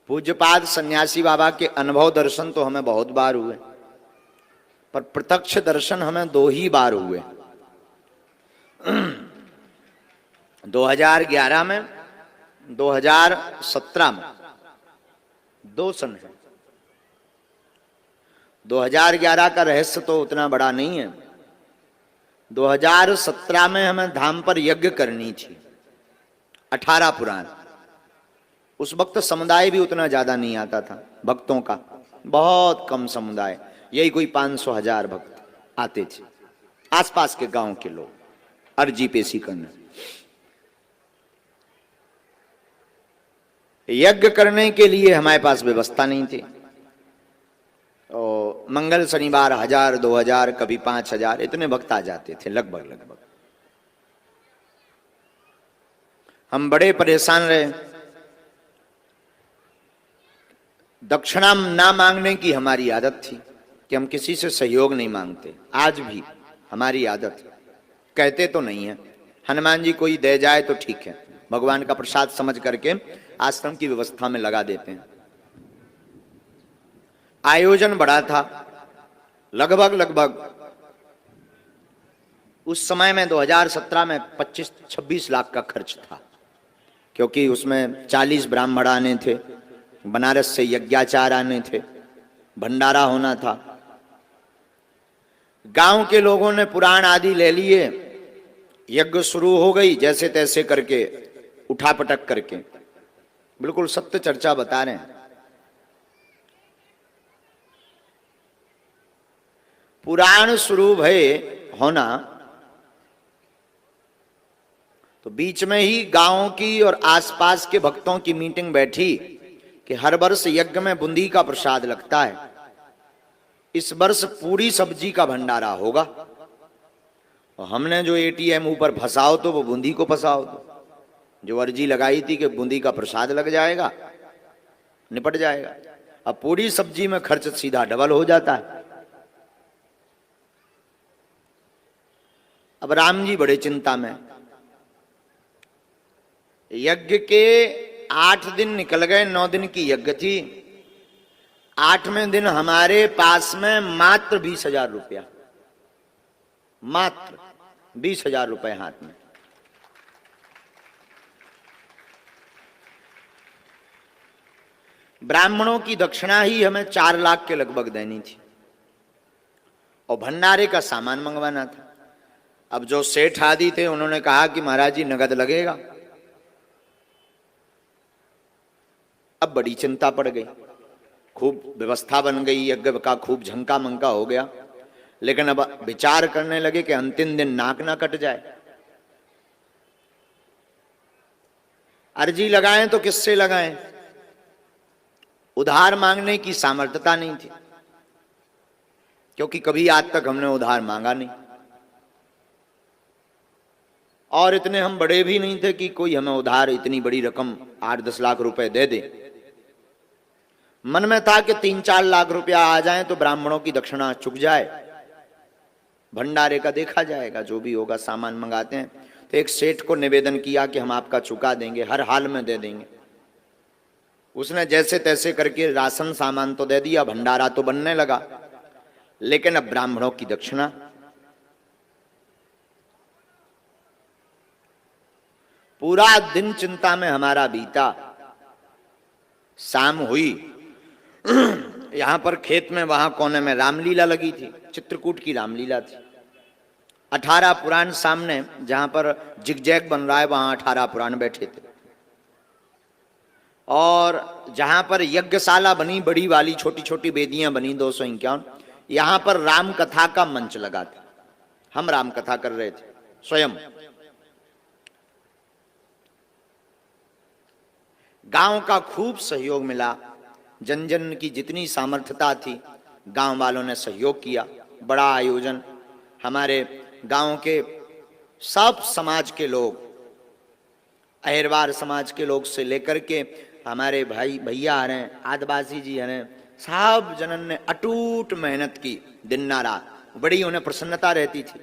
पूज्यपाद सन्यासी बाबा के अनुभव दर्शन तो हमें बहुत बार हुए, पर प्रत्यक्ष दर्शन हमें 2 ही बार हुए। 2011 में, 2017 में, 2 सन है। 2011 का रहस्य तो उतना बड़ा नहीं है। 2017 में हमें धाम पर यज्ञ करनी थी, 18 पुराण। उस वक्त समुदाय भी उतना ज्यादा नहीं आता था, भक्तों का बहुत कम समुदाय, यही कोई 500-1000 भक्त आते थे, आसपास के गांव के लोग अर्जी पेशी करने। यज्ञ करने के लिए हमारे पास व्यवस्था नहीं थी। और मंगल शनिवार 1000, 2000, कभी 5000 इतने भक्त आ जाते थे, लगभग। हम बड़े परेशान रहे। दक्षिणा ना मांगने की हमारी आदत थी कि हम किसी से सहयोग नहीं मांगते, आज भी हमारी आदत है। कहते तो नहीं है, हनुमान जी कोई दे जाए तो ठीक है, भगवान का प्रसाद समझ करके आश्रम की व्यवस्था में लगा देते हैं। आयोजन बड़ा था, लगभग उस समय में 2017 में 25-26 लाख का खर्च था, क्योंकि उसमें 40 ब्राह्मण आने थे, बनारस से यज्ञाचार आने थे, भंडारा होना था। गांव के लोगों ने पुराण आदि ले लिए, यज्ञ शुरू हो गई जैसे तैसे करके, उठापटक करके। बिल्कुल सत्य चर्चा बता रहे हैं। पुराण शुरू भय होना तो बीच में ही गांव की और आसपास के भक्तों की मीटिंग बैठी कि हर वर्ष यज्ञ में बूंदी का प्रसाद लगता है, इस वर्ष पूरी सब्जी का भंडारा होगा। और हमने जो एटीएम ऊपर फंसाओ तो वो बूंदी को फंसाओ, तो जो अर्जी लगाई थी कि बूंदी का प्रसाद लग जाएगा, निपट जाएगा। अब पूरी सब्जी में खर्च सीधा डबल हो जाता है। अब राम जी बड़े चिंता में। यज्ञ के 8 दिन निकल गए, 9 दिन की यज्ञ थी। 8वें दिन हमारे पास में मात्र 20,000 रुपया, मात्र 20,000 रुपए हाथ में। ब्राह्मणों की दक्षिणा ही हमें 4 लाख के लगभग देनी थी और भंडारे का सामान मंगवाना था। अब जो सेठ आदि थे उन्होंने कहा कि महाराज जी नगद लगेगा। अब बड़ी चिंता पड़ गई, खूब व्यवस्था बन गई, यज्ञ का खूब झंका मंका हो गया। लेकिन अब विचार करने लगे कि अंतिम दिन नाक ना कट जाए। अर्जी लगाएं तो किससे लगाएं? उधार मांगने की सामर्थ्यता नहीं थी, क्योंकि कभी आज तक हमने उधार मांगा नहीं, और इतने हम बड़े भी नहीं थे कि कोई हमें उधार इतनी बड़ी रकम 8-10 लाख रुपए दे दे। मन में था कि 3-4 लाख रुपया आ जाए तो ब्राह्मणों की दक्षिणा चुक जाए, भंडारे का देखा जाएगा, जो भी होगा सामान मंगाते हैं। तो एक सेठ को निवेदन किया कि हम आपका चुका देंगे, हर हाल में दे देंगे। उसने जैसे तैसे करके राशन सामान तो दे दिया, भंडारा तो बनने लगा, लेकिन अब ब्राह्मणों की दक्षिणा। पूरा दिन चिंता में हमारा बीता। शाम हुई, यहां पर खेत में वहां कोने में रामलीला लगी थी, चित्रकूट की रामलीला थी। 18 पुराण सामने, जहां पर जिगजैग बन रहा है वहां 18 पुराण बैठे थे। और जहां पर यज्ञशाला बनी बड़ी वाली, छोटी छोटी वेदियां बनी 251, यहां पर राम कथा का मंच लगा था। हम राम कथा कर रहे थे स्वयं। गांव का खूब सहयोग मिला, जन जन की जितनी सामर्थ्यता थी गांव वालों ने सहयोग किया। बड़ा आयोजन, हमारे गांव के सब समाज के लोग, अहिरवार समाज के लोग से लेकर के हमारे भाई भैया आ रहे हैं, आदिवासी जी आ रहे हैं, सब जनन ने अटूट मेहनत की दिन ना रात। बड़ी उन्हें प्रसन्नता रहती थी,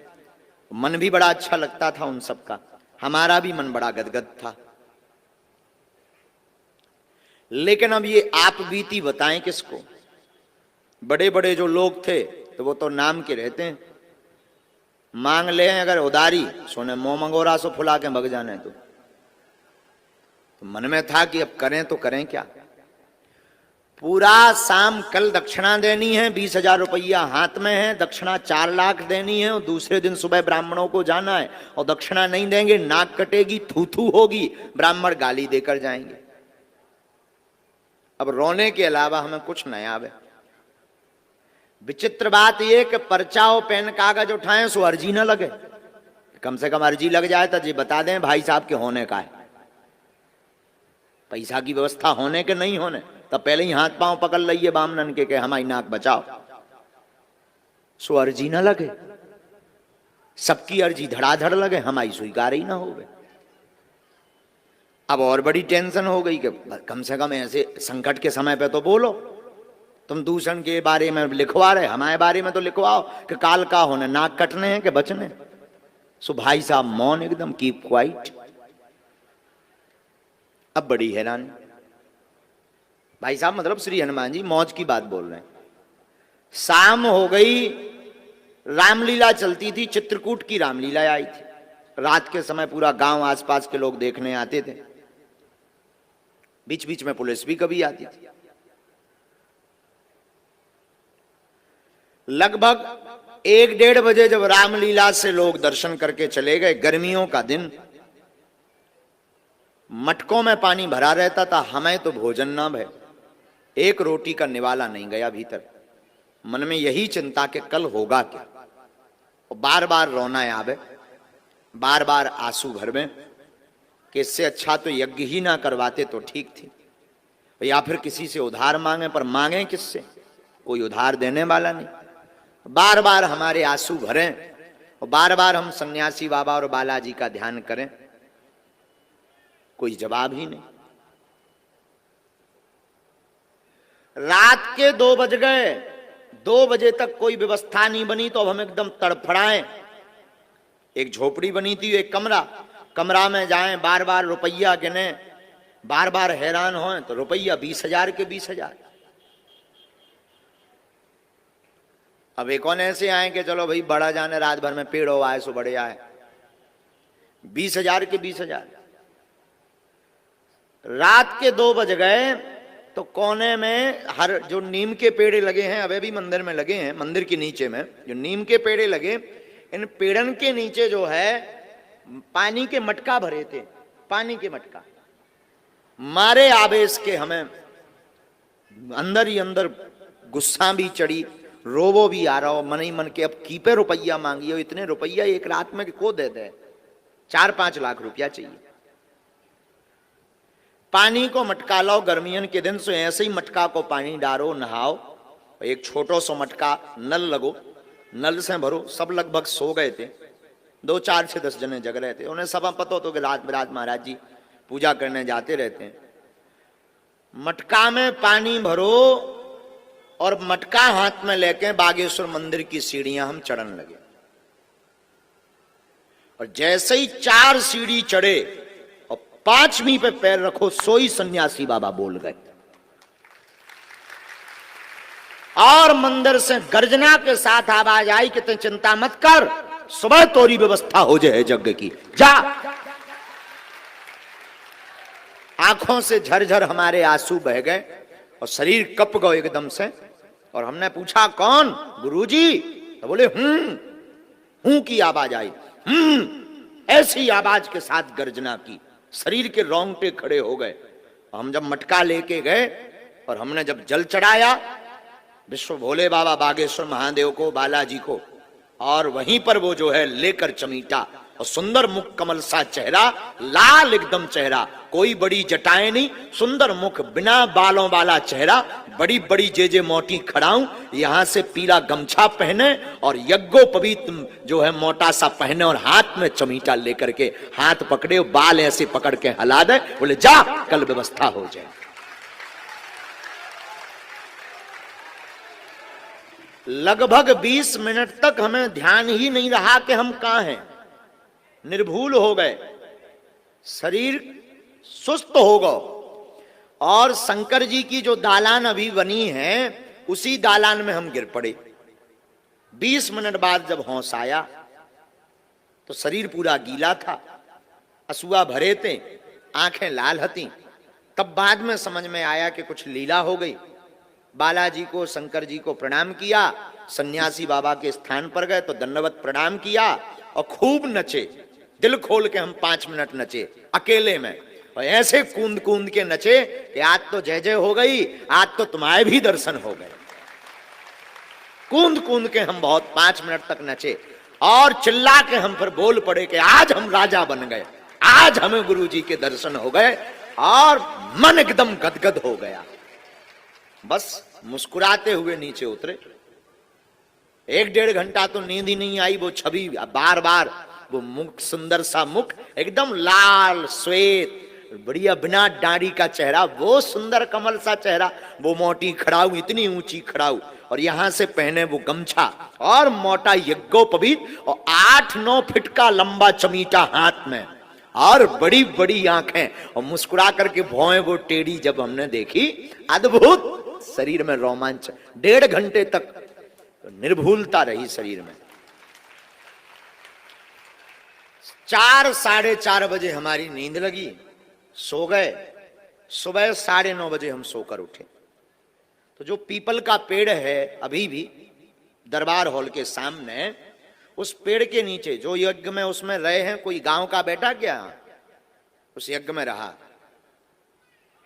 मन भी बड़ा अच्छा लगता था उन सबका, हमारा भी मन बड़ा गदगद था। लेकिन अब ये आप बीती बताएं किसको? बड़े बड़े जो लोग थे तो वो तो नाम के रहते हैं, मांग ले अगर उधारी, सोने मोह मंगोरा सो फुला के भग जाने। तो मन में था कि अब करें तो करें क्या। पूरा शाम कल दक्षिणा देनी है, 20,000 रुपया हाथ में है, दक्षिणा 4 लाख देनी है, और दूसरे दिन सुबह ब्राह्मणों को जाना है, और दक्षिणा नहीं देंगे नाक कटेगी, थू थू होगी, ब्राह्मण गाली देकर जाएंगे। अब रोने के अलावा हमें कुछ नहीं आवे। विचित्र बात यह कि पर्चा और पेन कागज उठाएं सो अर्जी ना लगे। कम से कम अर्जी लग जाए तो जी बता दें भाई साहब के होने का है, पैसा की व्यवस्था होने के नहीं होने, तब पहले ही हाथ पांव पकड़ लिये बामनन के हमारी नाक बचाओ। सो अर्जी ना लगे, सबकी अर्जी धड़ाधड़ लगे, हमारी स्वीकार ही ना हो गए। अब और बड़ी टेंशन हो गई कि कम से कम ऐसे संकट के समय पे तो बोलो। तुम दूषण के बारे में लिखवा रहे, हमारे बारे में तो लिखवाओ कि काल का होने, नाक कटने हैं कि बचने। सो भाई साहब मौन एकदम, कीप क्वाइट। अब बड़ी हैरानी, भाई साहब मतलब श्री हनुमान जी मौज की बात बोल रहे हैं। शाम हो गई, रामलीला चलती थी, चित्रकूट की रामलीला आई थी। रात के समय पूरा गांव आसपास के लोग देखने आते थे, बीच बीच में पुलिस भी कभी आती थी। लगभग 1-1:30 बजे जब रामलीला से लोग दर्शन करके चले गए, गर्मियों का दिन, मटकों में पानी भरा रहता था, हमें तो भोजन ना भय, एक रोटी का निवाला नहीं गया भीतर। मन में यही चिंता कि कल होगा क्या, और बार बार रोना आवे, बार बार आंसू घर में, कि इससे अच्छा तो यज्ञ ही ना करवाते तो ठीक थी, या फिर किसी से उधार मांगे, पर मांगे किससे, कोई उधार देने वाला नहीं। बार बार हमारे आंसू भरें और बार बार हम सन्यासी बाबा और बालाजी का ध्यान करें, कोई जवाब ही नहीं। रात के 2 बज गए, 2 बजे तक कोई व्यवस्था नहीं बनी, तो अब हम एकदम तड़फड़ाएं। एक झोपड़ी बनी थी, एक कमरा में जाएं, बार बार रुपया गिने, बार बार हैरान हों, तो रुपया 20,000 के 20,000। अब एक और ऐसे आए कि चलो भाई बड़ा जाने, रात भर में पेड़ हो आए सो बड़े आए, 20,000 के 20,000। रात के 2 बज गए तो कोने में हर जो नीम के पेड़ लगे हैं, अबे भी मंदिर में लगे हैं, मंदिर के नीचे में जो नीम के पेड़ लगे, इन पेड़न के नीचे जो है पानी के मटका भरे थे, पानी के मटका। मारे आवेश के हमें अंदर ही अंदर गुस्सा भी चढ़ी, रोबो भी आ रहा हो मन ही मन के, अब कीपे रुपया मांगिए, इतने रुपया एक रात में को दे दे, 4-5 लाख रुपया चाहिए। पानी को मटका लो, गर्मियन के दिन से ऐसे ही मटका को पानी डालो, नहाओ, एक छोटो सो मटका नल लगो, नल से भरो। सब लगभग सो गए थे, 2, 4 से 10 जने जग रहे थे। उन्हें सब पता तो कि रात बिरात महाराज जी पूजा करने जाते रहते हैं। मटका में पानी भरो और मटका हाथ में लेके बागेश्वर मंदिर की सीढ़ियां हम चढ़न लगे, और जैसे ही 4 सीढ़ी चढ़े और 5वीं पे पैर रखो, सोई सन्यासी बाबा बोल गए, और मंदिर से गर्जना के साथ आवाज आई कि तुम चिंता मत कर, सुबह तोरी व्यवस्था हो जाए यज्ञ की, जा। आंखों से झरझर हमारे आंसू बह गए और शरीर कप गए एकदम से। और हमने पूछा कौन? गुरुजी। तो बोले हूं की आवाज आई, ऐसी आवाज के साथ गर्जना की, शरीर के रोंगटे खड़े हो गए। हम जब मटका लेके गए और हमने जब जल चढ़ाया विश्व भोले बाबा बागेश्वर महादेव को, बालाजी को, और वहीं पर वो जो है लेकर चमीटा, और सुंदर मुख कमल सा चेहरा, लाल एकदम चेहरा, कोई बड़ी जटाएं नहीं, सुंदर मुख, बिना बालों वाला चेहरा, बड़ी बड़ी जे मोटी खड़ाऊं, यहां से पीला गमछा पहने और यज्ञोपवीत जो है मोटा सा पहने, और हाथ में चमीटा लेकर के हाथ पकड़े, बाल ऐसे पकड़ के हिला दे, बोले जा कल व्यवस्था हो जाए। लगभग 20 मिनट तक हमें ध्यान ही नहीं रहा कि हम कहां हैं, निर्भूल हो गए, शरीर सुस्त हो गए। और शंकर जी की जो दालान अभी बनी है उसी दालान में हम गिर पड़े। 20 मिनट बाद जब होश आया तो शरीर पूरा गीला था, असुआ भरे थे, आंखें लाल हती। तब बाद में समझ में आया कि कुछ लीला हो गई। बालाजी को, शंकर जी को प्रणाम किया, सन्यासी बाबा के स्थान पर गए तो दंडवत प्रणाम किया और खूब नचे। दिल खोल के हम 5 मिनट नचे अकेले में, और ऐसे कूद कूद के नचे कि आज तो जय जय हो गई, आज तो तुम्हारे भी दर्शन हो गए। कूद कूद के हम बहुत 5 मिनट तक नचे और चिल्ला के हम फिर बोल पड़े कि आज हम राजा बन गए, आज हमें गुरु जी के दर्शन हो गए और मन एकदम गदगद हो गया। बस मुस्कुराते हुए नीचे उतरे। 1-1.5 घंटा तो नींद ही नहीं आई। वो छवि बार बार, वो मुख, सुंदर सा मुख, एकदम लाल श्वेत, बढ़िया बिना दाढ़ी का चेहरा, वो सुंदर कमल सा चेहरा, वो मोटी खड़ाऊ, इतनी ऊंची खड़ाऊ, और यहां से पहने वो गमछा और मोटा यज्ञोपवीत और 8-9 फीट का लंबा चमीटा हाथ में और बड़ी बड़ी आंखें, और मुस्कुरा करके भौएं वो टेढ़ी जब हमने देखी, अद्भुत। शरीर में रोमांच। 1.5 घंटे तक निर्भूलता रही शरीर में। 4, 4:30 बजे हमारी नींद लगी, सो गए। सुबह 9:30 बजे हम सोकर उठे। तो जो पीपल का पेड़ है अभी भी दरबार हॉल के सामने, उस पेड़ के नीचे जो यज्ञ में उसमें रहे हैं, कोई गांव का बैठा क्या उस यज्ञ में रहा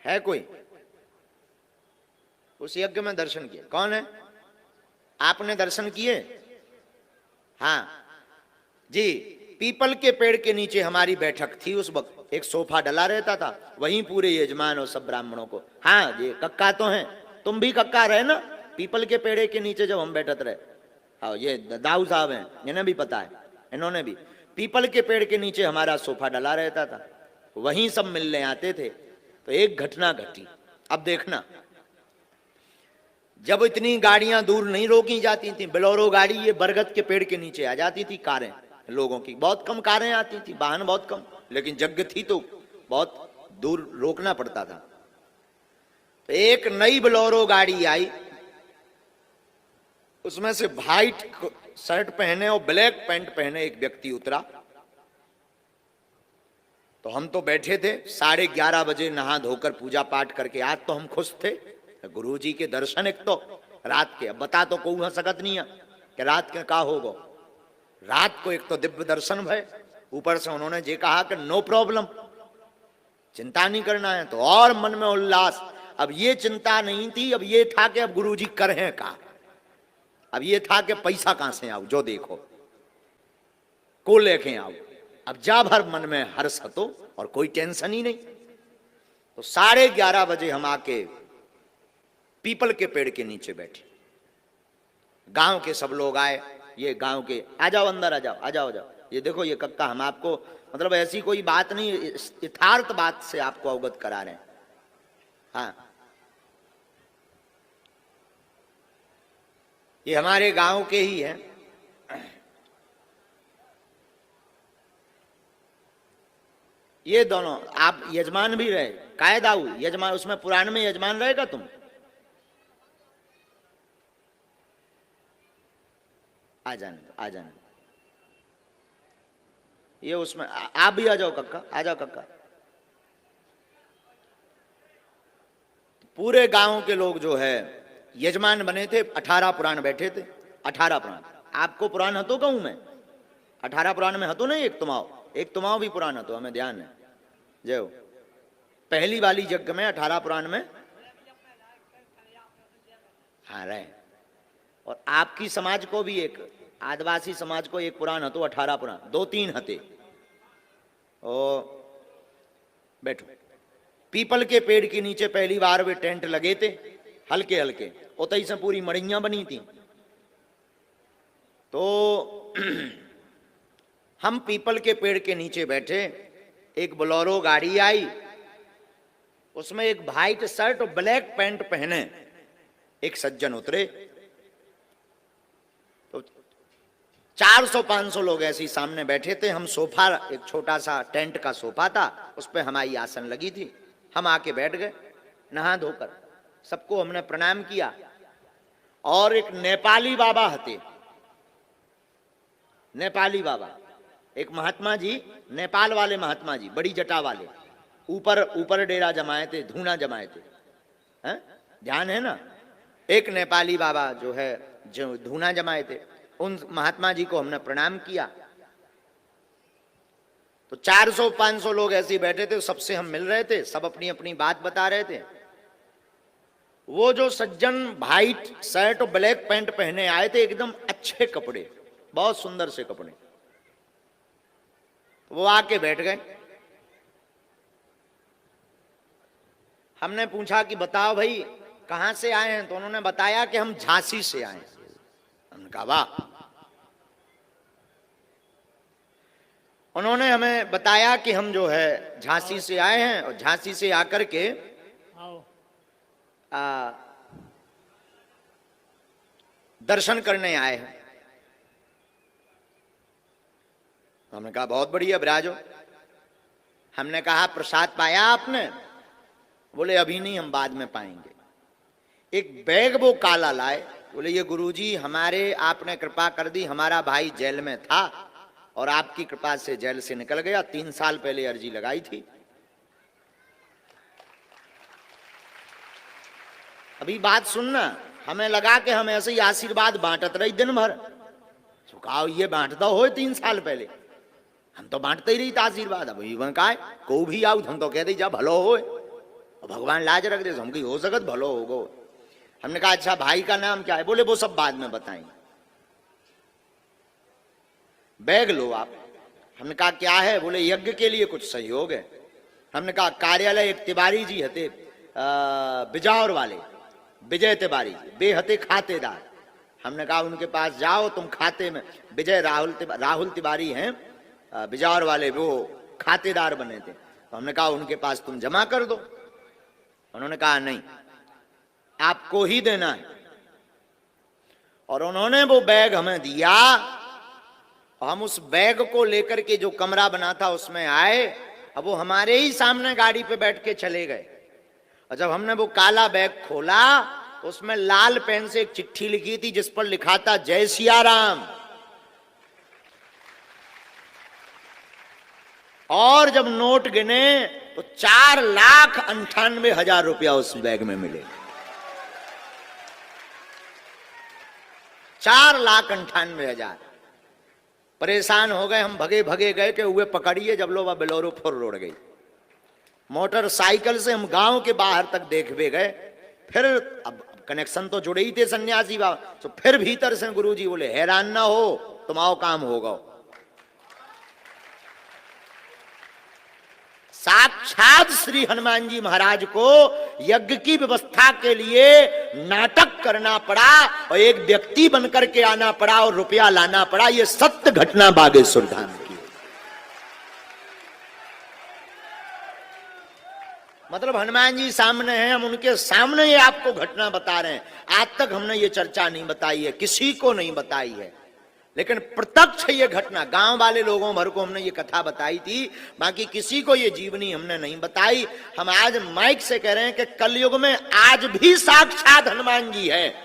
है? कोई उस यज्ञ में दर्शन किए? कौन है? आपने दर्शन किए? हाँ जी। पीपल के पेड़ के नीचे हमारी बैठक थी उस वक्त। एक सोफा डला रहता था, वहीं पूरे यजमान और सब ब्राह्मणों को। हाँ ये कक्का तो हैं, तुम भी कक्का रहे ना पीपल के पेड़ के नीचे जब हम बैठत रहे। हाँ ये दाऊ साहब हैं, इन्हें भी पता है, इन्होंने भी। पीपल के पेड़ के नीचे हमारा सोफा डला रहता था, वहीं सब मिलने आते थे। तो एक घटना घटी। अब देखना, जब इतनी गाड़ियां दूर नहीं रोकी जाती थी, बोलेरो गाड़ी ये बरगद के पेड़ के नीचे आ जाती थी। कारें लोगों की बहुत कम कारें आती थी, वाहन बहुत कम, लेकिन यज्ञ थी तो बहुत दूर रोकना पड़ता था। तो एक नई बोलेरो गाड़ी आई, उसमें से व्हाइट शर्ट पहने और ब्लैक पैंट पहने एक व्यक्ति उतरा। तो हम तो बैठे थे, 11:30 बजे नहा धोकर पूजा पाठ करके। आज तो हम खुश थे, गुरु जी के दर्शन एक तो रात के। अब बता तो कोई हो सकत नहीं है कि रात के का होगा। रात को एक तो दिव्य दर्शन भय, ऊपर से उन्होंने ये कहा कि नो प्रॉब्लम, चिंता नहीं करना है। तो और मन में उल्लास। अब ये चिंता नहीं थी, अब ये था कि अब गुरु जी करें का। अब ये था कि पैसा कहां से आओ, जो देखो को लेके आओ। अब जा भर मन में हर्ष हतो और कोई टेंशन ही नहीं। तो 11:30 बजे हम आके पीपल के पेड़ के नीचे बैठे। गांव के सब लोग आए, ये गांव के, आ जाओ अंदर, आ जाओ, आ जाओ, आ जाओ। ये देखो ये कक्का, हम आपको मतलब ऐसी कोई बात नहीं, यथार्थ बात से आपको अवगत करा रहे हैं। हाँ ये हमारे गांव के ही हैं। ये दोनों आप यजमान भी रहे, कायदाऊ यजमान, उसमें पुराण में यजमान रहेगा तुम। आ जाने, आ जाने। ये उसमें आप भी आ जाओ कक्का, आ जाओ कक्का। पूरे गांव के लोग जो है यजमान बने थे। 18 पुराण बैठे थे, 18 पुराण। आपको पुराण हतो कहूं मैं? 18 पुराण में हतो नहीं, एक तुमाओ भी पुराण हतो, हमें ध्यान है। जय हो। पहली वाली यज्ञ में 18 पुराण में हाँ रहे। और आपकी समाज को भी, एक आदिवासी समाज को एक पुराण हतो, 18 पुराण, 2-3 हते। ओ बैठो। पीपल के पेड़ के नीचे पहली बार वे टेंट लगे थे, हल्के हल्के, उतई से पूरी मड़ियां बनी थी। तो हम पीपल के पेड़ के नीचे बैठे। एक बोलेरो गाड़ी आई, उसमें एक व्हाइट शर्ट और ब्लैक पैंट पहने एक सज्जन उतरे। तो 400-500 लोग ऐसे ही सामने बैठे थे। हम सोफा, एक छोटा सा टेंट का सोफा था, उस पर हमारी आसन लगी थी। हम आके बैठ गए। नहा धोकर सबको हमने प्रणाम किया। और एक नेपाली बाबा हते, नेपाली बाबा, एक महात्मा जी, नेपाल वाले महात्मा जी, बड़ी जटा वाले, ऊपर डेरा जमाए थे, धूना जमाए थे, हैं? ध्यान है ना? एक नेपाली बाबा जो है, जो धूना जमाए थे, उन महात्मा जी को हमने प्रणाम किया। तो 400-500 लोग ऐसे ही बैठे थे, सबसे हम मिल रहे थे, सब अपनी अपनी बात बता रहे थे। वो जो सज्जन व्हाइट शर्ट और ब्लैक पैंट पहने आए थे, एकदम अच्छे कपड़े, बहुत सुंदर से कपड़े, वो आके बैठ गए। हमने पूछा कि बताओ भाई कहां से आए हैं? तो उन्होंने बताया कि हम झांसी से आए हैं। हमने कहा वाह। उन्होंने हमें बताया कि हम जो है झांसी से आए हैं और झांसी से आकर के दर्शन करने आए हैं। हमने कहा बहुत बढ़िया, विराजो। हमने कहा प्रसाद पाया आपने? बोले अभी नहीं, हम बाद में पाएंगे। एक बैग वो काला लाए, बोले ये गुरुजी हमारे, आपने कृपा कर दी, हमारा भाई जेल में था और आपकी कृपा से जेल से निकल गया, 3 साल पहले अर्जी लगाई थी। अभी बात सुनना, हमें लगा कि हम ऐसे ही आशीर्वाद बांटत रही दिन भर। तो कहा ये बांटता हो 3 साल पहले, हम तो बांटते ही रही था आशीर्वाद। अब इवन का को भी आओ हम तो कह दी जा भलो हो, भगवान लाज रख दे, हमकी हो सकत भलो होगो। हमने कहा अच्छा भाई का नाम क्या है? बोले वो सब बाद में बताएंगे, बैग लो आप। हमने कहा क्या है? बोले यज्ञ के लिए कुछ सहयोग है। हमने कहा कार्यालय एक तिवारी जी हते, बिजावर वाले, विजय तिवारी जी, वे हते खातेदार। हमने कहा उनके पास जाओ तुम, खाते में विजय राहुल तिवारी हैं, बिजावर वाले, वो खातेदार बने थे। तो हमने कहा उनके पास तुम जमा कर दो। उन्होंने कहा नहीं, आपको ही देना है। और उन्होंने वो बैग हमें दिया, हम उस बैग को लेकर के जो कमरा बना था उसमें आए। अब वो हमारे ही सामने गाड़ी पे बैठ के चले गए। और जब हमने वो काला बैग खोला तो उसमें लाल पेन से एक चिट्ठी लिखी थी जिस पर लिखा था जय सिया राम। और जब नोट गिने तो 4,98,000 रुपया उस बैग में मिले। 4,98,000। परेशान हो गए हम, भगे भगे गए कि हुए पकड़िए, जब लोग बेलोरो फुर रोड गई। मोटरसाइकिल से हम गांव के बाहर तक देखते गए। फिर अब कनेक्शन तो जुड़े ही थे सन्यासी बाबा, तो फिर भीतर से गुरुजी बोले हैरान ना हो, तुम आओ काम होगा। साक्षात श्री हनुमान जी महाराज को यज्ञ की व्यवस्था के लिए नाटक करना पड़ा और एक व्यक्ति बनकर के आना पड़ा और रुपया लाना पड़ा। ये सत्य घटना बागेश्वर धाम की। मतलब हनुमान जी सामने हैं, हम उनके सामने ये आपको घटना बता रहे हैं। आज तक हमने ये चर्चा नहीं बताई है, किसी को नहीं बताई है, लेकिन प्रत्यक्ष ये घटना गांव वाले लोगों भर को हमने ये कथा बताई थी, बाकी किसी को ये जीवनी हमने नहीं बताई। हम आज माइक से कह रहे हैं कि कलयुग में आज भी साक्षात हनुमान जी है।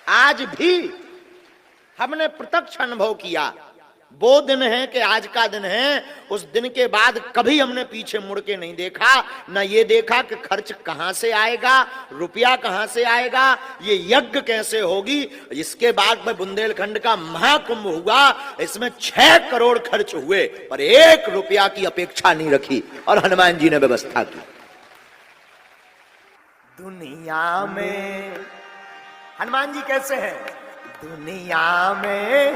आज भी हमने प्रत्यक्ष अनुभव किया। वो दिन है कि आज का दिन है, उस दिन के बाद कभी हमने पीछे मुड़ के नहीं देखा, ना ये देखा कि खर्च कहां से आएगा, रुपया कहां से आएगा, ये यज्ञ कैसे होगी। इसके बाद में बुंदेलखंड का महाकुंभ हुआ, इसमें 6 करोड़ खर्च हुए और 1 रुपया की अपेक्षा नहीं रखी और हनुमान जी ने व्यवस्था की। दुनिया में हनुमान जी कैसे हैं? दुनिया में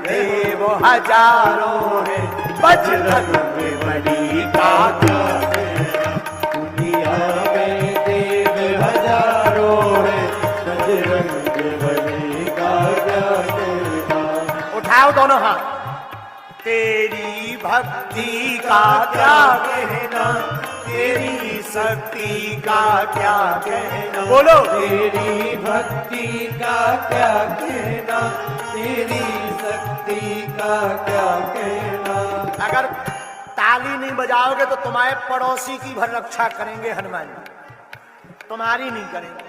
देव हजारों है, बजरंग बली का क्या है। दुनिया में देव हजारों है, बजरंग बली का क्या है। उठाओ दोनों हाथ। तेरी भक्ति का क्या कहना, तेरी शक्ति का क्या कहना। बोलो। तेरी भक्ति का क्या कहना, तेरी शक्ति का क्या कहना। अगर ताली नहीं बजाओगे तो तुम्हारे पड़ोसी की भर रक्षा करेंगे हनुमान जी, तुम्हारी नहीं करेंगे।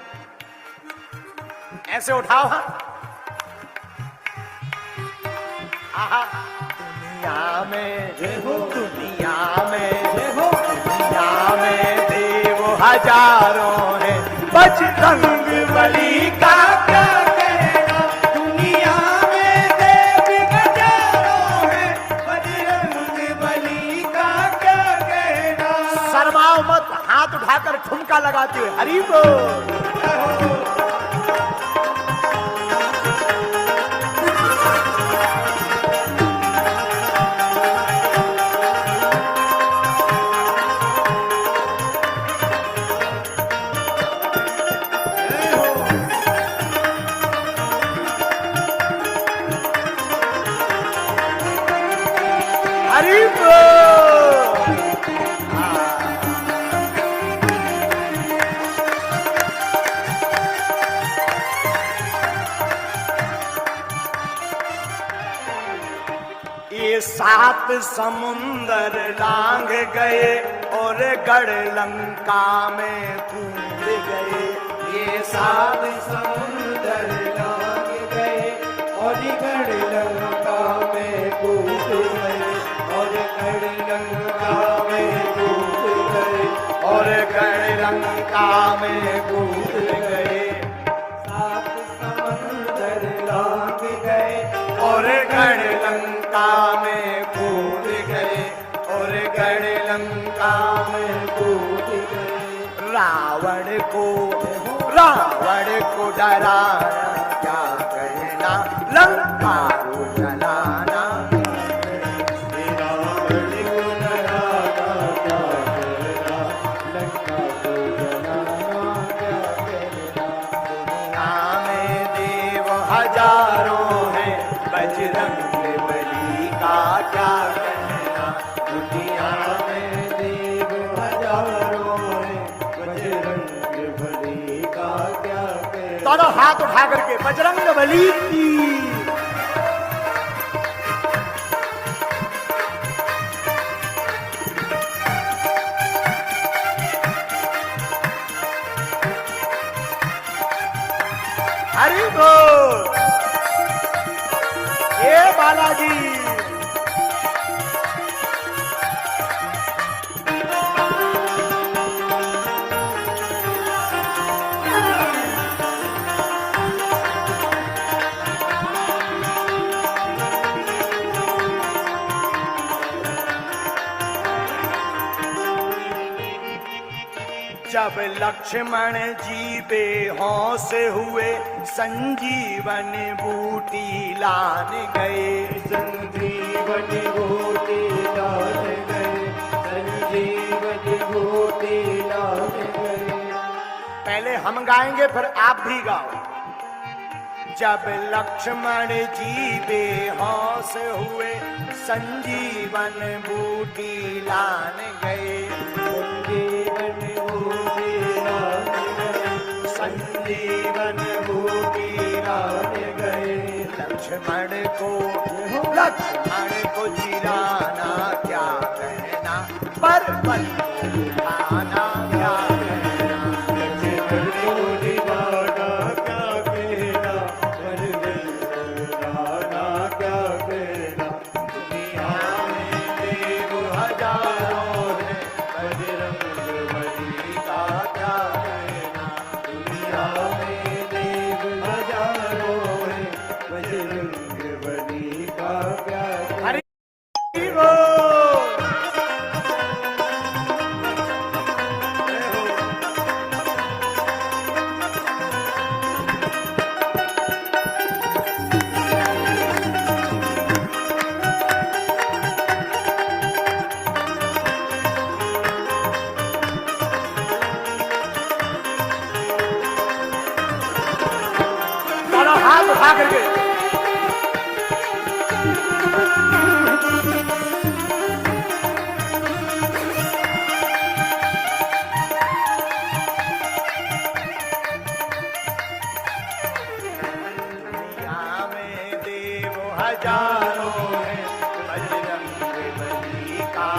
ऐसे उठाओ हाथ। आहा, दुनिया में दुनिया में दुनिया में देव हजारों हैं, बजरंग बली का क्या कहना। दुनिया में देव हजारों हैं, बजरंग बली का क्या कहना। शर्माओ मत, हाथ उठाकर ठुमका लगाते हुए हरि बोल। ये 7 समुंदर लांग गए और गढ़ लंका में कूद गए। ये 7 समुंदर लांग गए और गढ़ लंका में कूद गए और गढ़ लंका में कूद गए और गढ़ लंका में कूद गए। 7 समुंदर लांग गए और गढ़ लंका में कूद गए और गढ़ लंका में कूद गए। रावण को डराना क्या कहना, लंका को जलाना। रावण को डराना क्या कहना, लंका को जलाना क्या कहना। दुनिया में देव हजारों हैं, बजरंग बली का क्या कहना। दुनिया में देव हजारों हैं, बजरंग बली का क्या कहना। दोनों हाथ उठा करके बजरंग बली की। हरि बोल। ये बालाजी जब लक्ष्मण जी बेहोश हुए, संजीवन बूटी लान गए। संजीवन बूटी लान गए, संजीवन बूटी लान गए। पहले हम गाएंगे फिर आप भी गाओ। जब लक्ष्मण जी बेहोश हुए, संजीवन बूटी लान गए। संजीवन बूटी लान गए, संजीवन बूटी लान गए। लक्ष्मण को जिलाना क्या कहना, पर्वत को उठाना क्या कहना। लक्ष्मण को जिलाना क्या कहना, पर्वत को उठाना क्या कहना। दुनिया में देव हजारों हैं, बजरंग बली का क्या कहना। दुनिया में देव हजारों हैं, बजरंग बली का क्या कहना। हरि बोल। हाथ उठा करके दुनिया में देव हजारों हैं, बजरंग बली का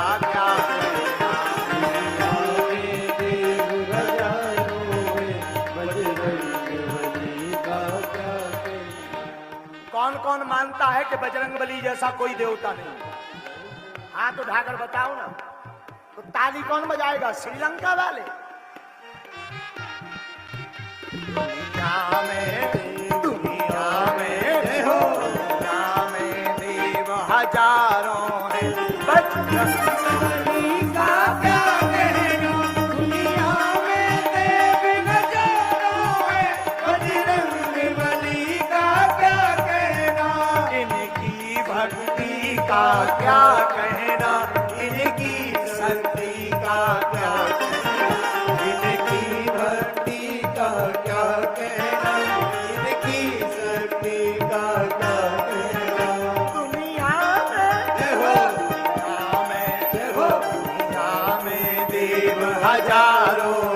कौन मानता है कि बजरंगबली जैसा कोई देवता नहीं? हाथ उठाकर बताओ ना। तो ताली कौन बजाएगा? श्रीलंका वाले। दुनिया में हो, दुनिया में देव हजारों हैं, बजरंगबली का क्या कहना? दुनिया में देव हजारों हैं, बजरंगबली का क्या कहना? इनकी भक्ति का क्या कहना? इनकी शक्ति का क्या कहना? इनकी भक्ति का क्या कहना? इनकी शक्ति का क्या कहना? दुनिया में देव हजारों